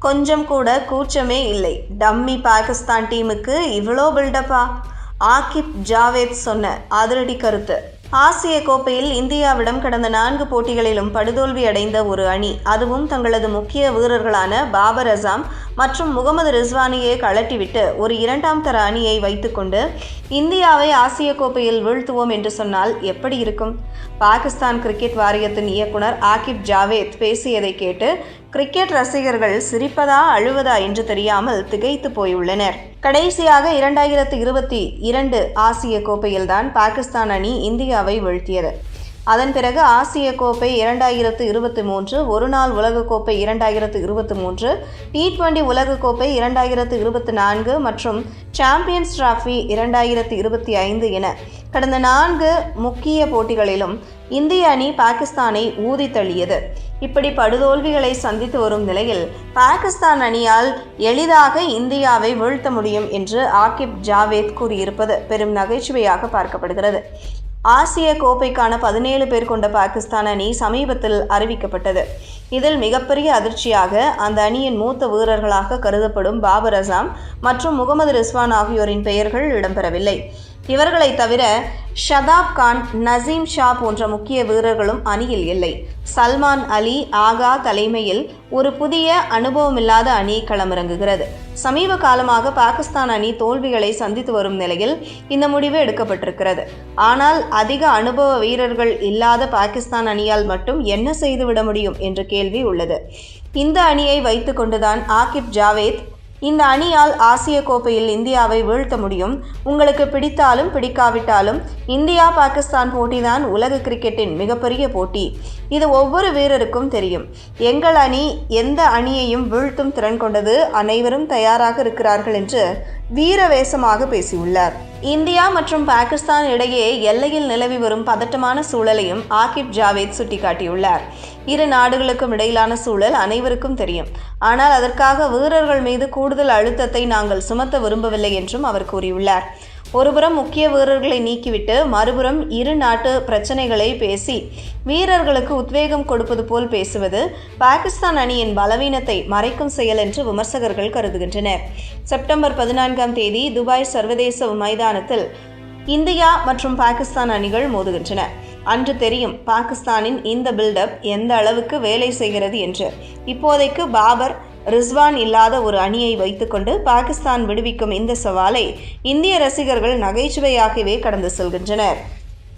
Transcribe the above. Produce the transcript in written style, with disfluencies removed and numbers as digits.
கொஞ்சம் கூட கூச்சமே இல்லை. டம்மி பாகிஸ்தான் டீமுக்கு இவ்வளோ பில்டப்பா? ஆகிப் ஜாவேத் சொன்ன அதிரடி கருத்து. ஆசிய கோப்பையில் இந்தியாவிடம் கடந்த 4 போட்டிகளிலும் படுதோல்வி அடைந்த ஒரு அணி, அதுவும் தங்களது முக்கிய வீரர்களான பாபர் அசாம் மற்றும் முகமது ரிஸ்வானையே கழட்டிவிட்டு ஒரு 2ஆம் தர அணியை வைத்துக்கொண்டு இந்தியாவை ஆசிய கோப்பையில் வீழ்த்துவோம் என்று சொன்னால் எப்படி இருக்கும்? பாகிஸ்தான் கிரிக்கெட் வாரியத்தின் இயக்குனர் ஆகிப் ஜாவேத் பேசியதை கேட்டு கிரிக்கெட் ரசிகர்கள் சிரிப்பதா அழுவதா என்று தெரியாமல் திகைத்து போயுள்ளனர். கடைசியாக 2022 ஆசிய கோப்பையில்தான் பாகிஸ்தான் அணி இந்தியாவை வீழ்த்தியது. அதன் பிறகு ஆசிய கோப்பை 2023, ஒருநாள் உலகக்கோப்பை 2023, T20 உலகக்கோப்பை 2024 மற்றும் சாம்பியன்ஸ் டிராபி 2025 என கடந்த 4 முக்கிய போட்டிகளிலும் இந்திய அணி பாகிஸ்தானை ஊதி தள்ளியது. இப்படி படுதோல்விகளை சந்தித்து வரும் நிலையில் பாகிஸ்தான் அணியால் எளிதாக இந்தியாவை வீழ்த்த முடியும் என்று ஆகிப் ஜாவேத் கூறியிருப்பது பெரும் நகைச்சுவையாக பார்க்கப்படுகிறது. ஆசிய கோப்பைக்கான 17 பேர் கொண்ட பாகிஸ்தான் அணி சமீபத்தில் அறிவிக்கப்பட்டது. இதில் மிகப்பெரிய அதிர்ச்சியாக அந்த அணியின் மூத்த வீரர்களாக கருதப்படும் பாபர் அசாம் மற்றும் முகமது ரிஸ்வான் ஆகியோரின் பெயர்கள் இடம்பெறவில்லை. இவர்களை தவிர ஷதாப் கான், நசீம் ஷா போன்ற முக்கிய வீரர்களும் அணியில் இல்லை. சல்மான் அலி ஆகா தலைமையில் ஒரு புதிய அனுபவமில்லாத அணி களமிறங்குகிறது. சமீப காலமாக பாகிஸ்தான் அணி தோல்விகளை சந்தித்து வரும் நிலையில் இந்த முடிவு எடுக்கப்பட்டிருக்கிறது. ஆனால் அதிக அனுபவ வீரர்கள் இல்லாத பாகிஸ்தான் அணியால் மட்டும் என்ன செய்துவிட முடியும் என்ற கேள்வி உள்ளது. இந்த அணியை வைத்துக் கொண்டுதான் ஆகிப் ஜாவேத், இந்த அணியால் ஆசிய கோப்பையில் இந்தியாவை வீழ்த்த முடியும். உங்களுக்கு பிடித்தாலும் பிடிக்காவிட்டாலும் இந்தியா பாகிஸ்தான் போட்டிதான் உலக கிரிக்கெட்டின் மிகப்பெரிய போட்டி. இது ஒவ்வொரு வீரருக்கும் தெரியும். எங்கள் அணி எந்த அணியையும் வீழ்த்தும் திறன் கொண்டது. அனைவரும் தயாராக இருக்கிறார்கள் என்று வீரவேசமாக பேசியுள்ளார். இந்தியா மற்றும் பாகிஸ்தான் இடையே எல்லையில் நிலவி வரும் பதட்டமான சூழலையும் ஆகிப் ஜாவேத் சுட்டிக்காட்டியுள்ளார். இரு நாடுகளுக்கும் இடையிலான சூழல் அனைவருக்கும் தெரியும். ஆனால் அதற்காக வீரர்கள் மீது கூடுதல் அழுத்தத்தை நாங்கள் சுமத்த விரும்பவில்லை என்றும் அவர் கூறியுள்ளார். ஒருபுறம் முக்கிய வீரர்களை நீக்கிவிட்டு மறுபுறம் இரு நாட்டு பிரச்சனைகளை பேசி வீரர்களுக்கு உத்வேகம் கொடுப்பது போல் பேசுவது பாகிஸ்தான் அணியின் பலவீனத்தை மறைக்கும் செயல் என்று விமர்சகர்கள் கருதுகின்றனர். செப்டம்பர் 14ஆம் தேதி துபாய் சர்வதேச மைதானத்தில் இந்தியா மற்றும் பாகிஸ்தான் அணிகள் மோதுகின்றன. அன்று தெரியும் பாகிஸ்தானின் இந்த பில்டப் எந்த அளவுக்கு வேலை செய்கிறது என்று. இப்போதைக்கு பாபர், ரிஸ்வான் இல்லாத ஒரு அணியை வைத்துக்கொண்டு பாகிஸ்தான் விடுவிக்கும் இந்த சவாலை இந்திய ரசிகர்கள் நகைச்சுவையாகவே கடந்து செல்கின்றனர்.